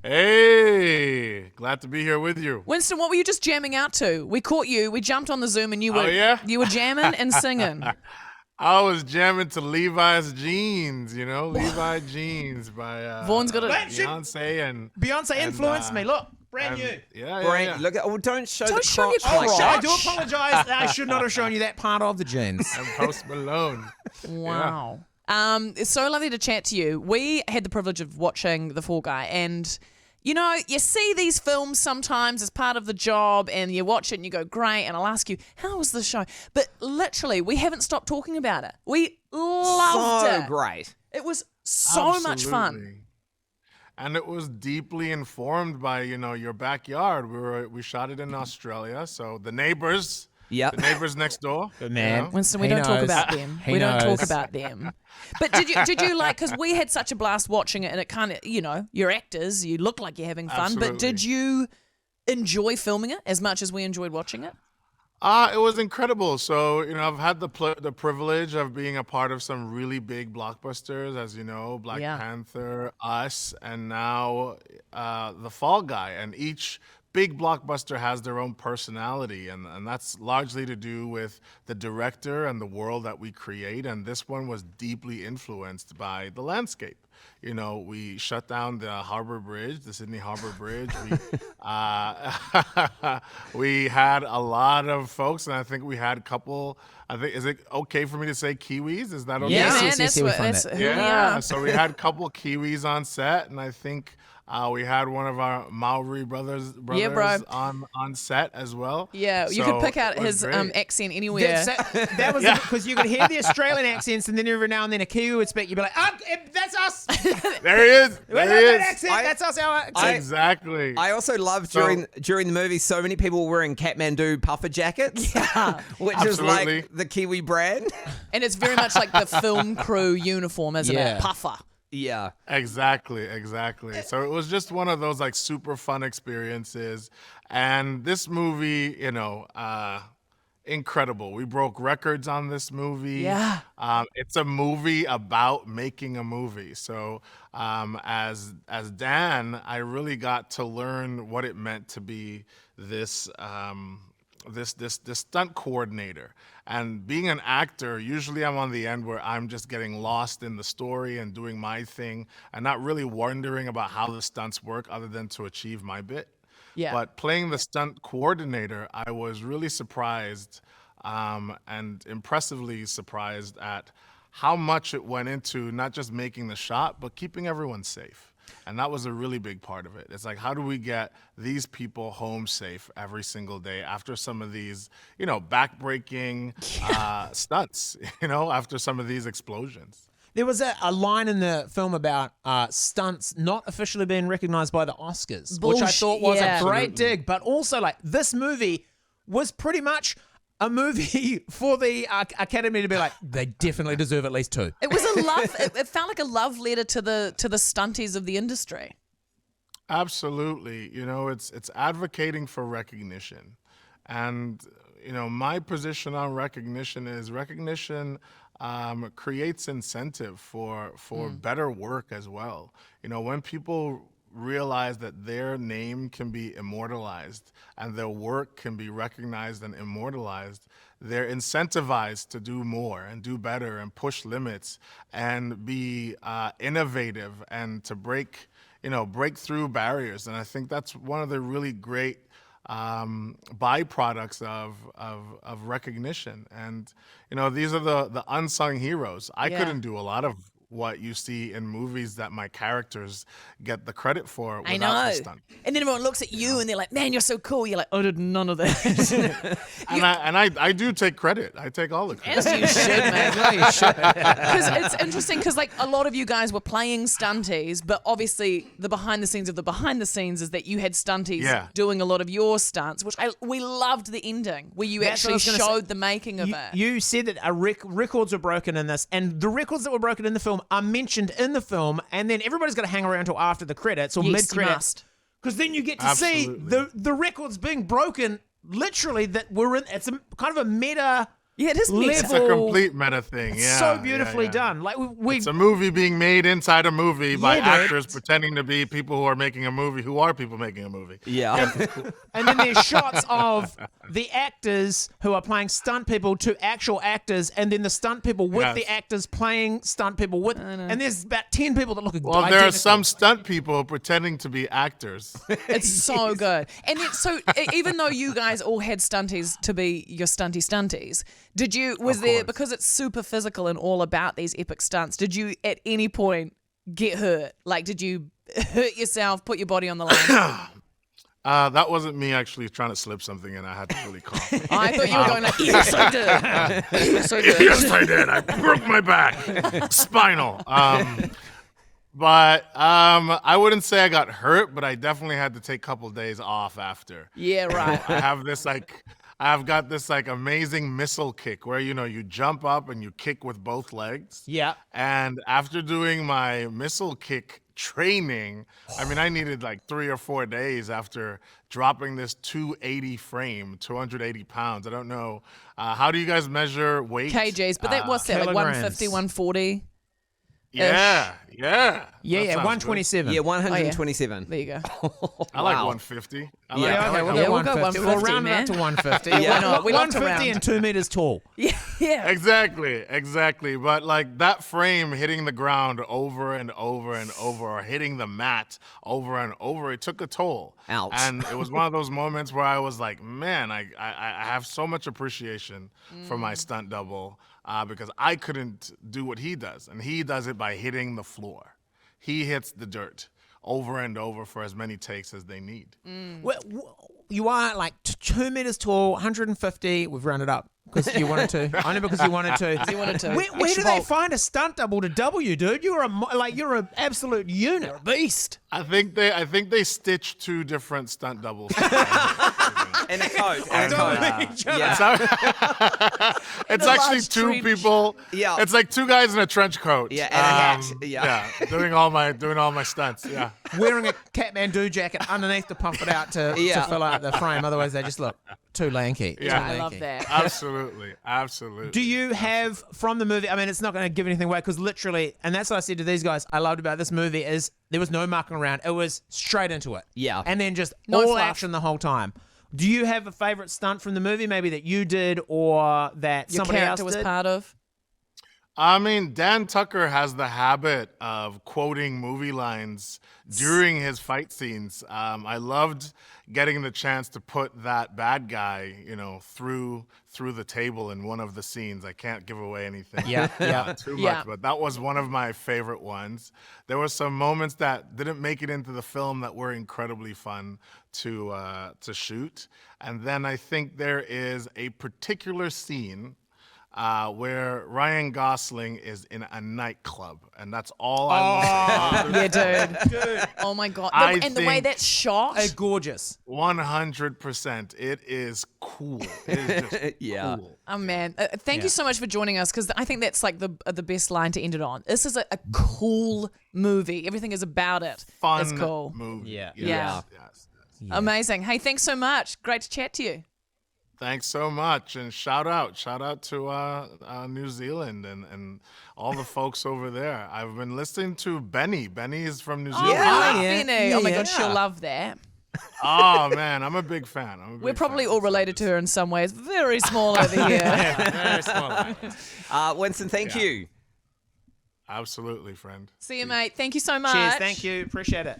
Hey, glad to be here with you. Winston, what were you just jamming out to? We caught you. We jumped on the Zoom and you were jamming and singing. I was jamming to Levi's Jeans, Levi Jeans by Vaughan's got it. Beyonce and Beyonce influenced me. Look, brand new. Yeah. Look, don't show the show your crotch like I that. do apologize. I should not have shown you that part of the jeans. And Post Malone. Wow. It's so lovely to chat to you. We had the privilege of watching The Fall Guy, and you see these films sometimes as part of the job, and you watch it and you go, great, and I'll ask you, how was the show? But literally, we haven't stopped talking about it. We loved it. So great. It was so much fun. Absolutely. And it was deeply informed by, your backyard. We shot it in Australia, so the neighbors. Yep. The neighbors next door. Good man. Winston, we He don't talk knows. about them. He We don't knows. talk about them. But did you like, because we had such a blast watching it, and it kind of, you're actors, you look like you're having fun, Absolutely. but did you enjoy filming it as much as we enjoyed watching it? It was incredible. So, I've had the privilege of being a part of some really big blockbusters, as you know, Black Panther, Us, and now The Fall Guy. And each big blockbuster has their own personality, and that's largely to do with the director and the world that we create. And this one was deeply influenced by the landscape. We shut down the Harbor Bridge, the Sydney Harbor Bridge. We had a lot of folks, and I think we had a couple. Is it okay for me to say Kiwis? Is that okay? Yeah, man, yes, that's we what, found that's that. who we Yeah, are. so we had a couple Kiwis on set, and I think we had one of our Maori brothers Yeah, bro. on set as well. Yeah, you So could pick out it was his great. accent anywhere. That was because you could hear the Australian accents, and then every now and then a Kiwi would speak. You'd be like, that's us. There he is. That There he is. accent, that's us. Our accent. Exactly. I also love So- during the movie, so many people were wearing Kathmandu puffer jackets, which is Absolutely. like the Kiwi brand. And it's very much like the film crew uniform, isn't Yeah. it? Puffer. Yeah. Exactly. So it was just one of those like super fun experiences. And this movie, incredible. We broke records on this movie. Yeah. It's a movie about making a movie. So as Dan, I really got to learn what it meant to be this this stunt coordinator. And being an actor, usually I'm on the end where I'm just getting lost in the story and doing my thing and not really wondering about how the stunts work other than to achieve my bit. Yeah. But playing the stunt coordinator, I was really surprised and impressively surprised at how much it went into not just making the shot, but keeping everyone safe. And that was a really big part of it. It's like, how do we get these people home safe every single day after some of these, backbreaking stunts, after some of these explosions? There was a line in the film about stunts not officially being recognized by the Oscars, which I thought was yeah. a great Absolutely. dig. But also, like, this movie was pretty much a movie for the Academy to be like, they definitely deserve at least 2. It was a love. It felt like a love letter to the stunties of the industry. Absolutely. It's advocating for recognition. And, my position on recognition is recognition creates incentive for better work as well. When people realize that their name can be immortalized and their work can be recognized and immortalized, they're incentivized to do more and do better and push limits and be innovative and to break through barriers. And I think that's one of the really great byproducts of recognition. And these are the unsung heroes. I Yeah. couldn't do a lot of what you see in movies that my characters get the credit for without I know. the stunt. And then everyone looks at you and they're like, man, you're so cool. You're like, I did none of that. And I do take credit. I take all the credit. As you should, man. No, you should. Because it's interesting because like a lot of you guys were playing stunties, but obviously the behind the scenes of the behind the scenes is that you had stunties doing a lot of your stunts, which we loved the ending where you That's what I actually was gonna showed the making of it. You said that records were broken in this, and the records that were broken in the film are mentioned in the film, and then everybody's got to hang around until after the credits or Yes, you mid-credits. must. Because then you get to see Absolutely. the records being broken, literally, that were in. It's kind of a meta Yeah, it is meta. It's a complete meta thing. Yeah, so beautifully yeah. done. Like we It's a movie being made inside a movie by Yeah, dude. actors pretending to be people who are making a movie who are people making a movie. Yeah. and then there's shots of the actors who are playing stunt people to actual actors, and then the stunt people with Yes. the actors playing stunt people with, and there's about 10 people that look Well, identical. there are some stunt people pretending to be actors. It's so good. And then, so even though you guys all had stunties to be your stunties, was there, because it's super physical and all about these epic stunts, did you at any point get hurt? Like, did you hurt yourself, put your body on the line? That wasn't me actually trying to slip something and I had to really cough. I thought you were going like, yes, I did. Yes, I did. Yes, I did. I broke my back. Spinal. But I wouldn't say I got hurt, but I definitely had to take a couple days off after. Yeah, right. I've got this amazing missile kick where you jump up and you kick with both legs. Yeah. And after doing my missile kick training, I needed 3 or 4 days after dropping this 280 pounds. I don't know. How do you guys measure weight? KGs, but that was that, like kilograms. 150, 140? Yeah. Yeah, That yeah, sounds 127. Yeah, 127. There you go. good. I like 150. I like, Yeah, I okay, like we'll we'll go go 150. 150, We'll round it man. up to 150. Yeah, why not? We love to 150 round. and 2 meters tall. Yeah. Exactly. But that frame hitting the ground over and over and over, or hitting the mat over and over, it took a toll. Ouch. And it was one of those moments where I was like, man, I have so much appreciation for my stunt double because I couldn't do what he does. And he does it by hitting the floor. He hits the dirt over and over for as many takes as they need. Well, you are like 2 meters tall, 150. We've rounded up because you wanted to. Only because you wanted to. He wanted to. Where do extra they bulk. find a stunt double to double you, dude? You're an absolute unit. You're a beast. I think they stitched 2 different stunt doubles. And a coat. On top of each other. Yeah. It's a actually large 2 trench. people. Yeah. It's like 2 guys in a trench coat. Yeah, and a hat. Yeah, doing all my stunts. Yeah. Wearing a Kathmandu jacket underneath to pump it out to fill out the frame. Otherwise, they just look too lanky. Yeah. Too I love lanky. that. Absolutely. Do you have from the movie? I mean, it's not going to give anything away because literally, and that's what I said to these guys. I loved about this movie is there was no mucking around. It was straight into it. Yeah. and then just No all fluff. action the whole time. Do you have a favorite stunt from the movie? Maybe that you did or that Your somebody else character was did? part of. Dan Tucker has the habit of quoting movie lines during his fight scenes. I loved getting the chance to put that bad guy, through the table in one of the scenes. I can't give away anything too much, Yeah. but that was one of my favorite ones. There were some moments that didn't make it into the film that were incredibly fun to shoot. And then I think there is a particular scene where Ryan Gosling is in a nightclub, and that's all I will say. Yeah, dude. Oh my god. I And the way think- that's shot. Gorgeous. 100%. It is cool. It is just Yeah. cool. Oh man, thank you so much for joining us because I think that's like the best line to end it on. This is a cool movie. Everything is about it. Fun It's cool. movie. Yeah. Yeah. Yes. Amazing. Hey, thanks so much. Great to chat to you. Thanks so much, and shout out to New Zealand and all the folks over there. I've been listening to Benny. Benny is from New Zealand. Oh, yeah. Benny. Oh my Yeah. god, she'll love that. Oh man, I'm a big fan. We're probably all related to her in some ways. Very small over here. Very small. Winston, thank you. Absolutely, friend. See you, mate. Thank you so much. Cheers. Thank you. Appreciate it.